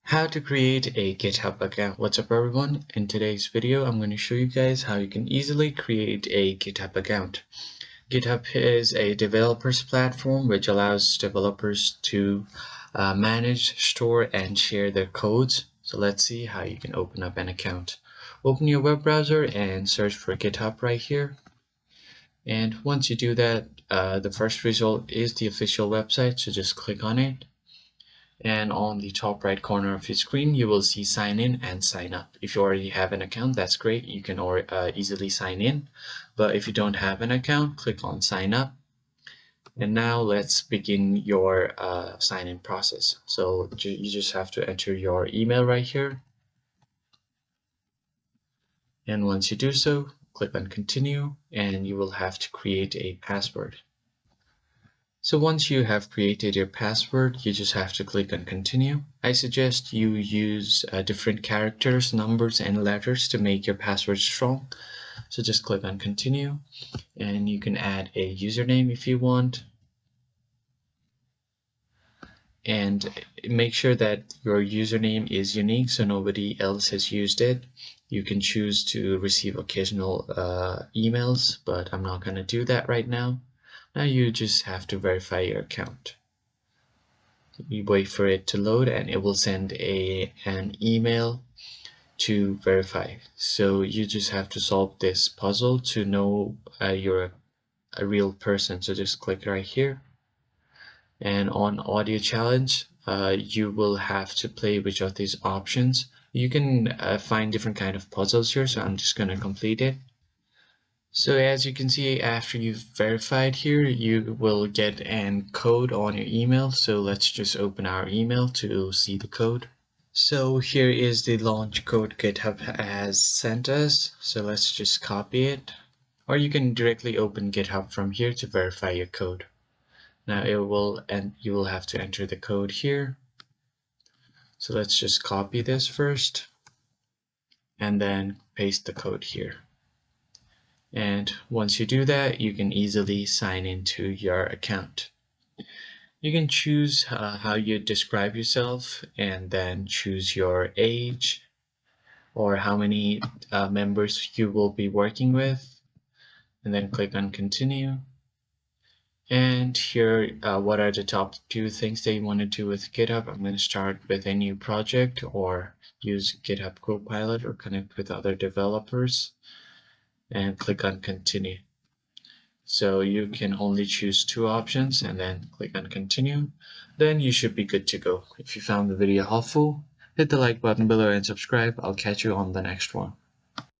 How to create a GitHub account. What's up everyone? In today's video I'm going to show you guys how you can easily create a GitHub account. GitHub is a developers platform which allows developers to manage, store and share their codes. So let's see how you can open up an account. Open your web browser and search for GitHub right here. And once you do that, the first result is the official website, so just click on it. And on the top right corner of your screen you will see sign in and sign up. If you already have an account, that's great, you can easily sign in. But if you don't have an account, click on sign up. And now let's begin your sign in process. So you just have to enter your email right here, and once you do so, click on continue and you will have to create a password. So once you have created your password, you just have to click on continue. I suggest you use different characters, numbers and letters to make your password strong. So just click on continue and you can add a username if you want. And make sure that your username is unique so nobody else has used it. You can choose to receive occasional emails, but I'm not going to do that right now. Now you just have to verify your account. You wait for it to load and it will send an email to verify. So you just have to solve this puzzle to know you're a real person. So just click right here. And on audio challenge, you will have to play which of these options. You can find different kind of puzzles here, so I'm just going to complete it. So as you can see, after you've verified here, you will get an code on your email. So let's just open our email to see the code. So here is the launch code GitHub has sent us. So let's just copy it. Or you can directly open GitHub from here to verify your code. Now you will have to enter the code here. So let's just copy this first and then paste the code here. And once you do that, you can easily sign into your account. You can choose how you describe yourself and then choose your age or how many members you will be working with, and then click on continue. And here, what are the top 2 things that you want to do with GitHub? I'm going to start with a new project or use GitHub Copilot or connect with other developers, and click on continue. So you can only choose 2 options and then click on continue. Then you should be good to go. If you found the video helpful, hit the like button below and subscribe. I'll catch you on the next one.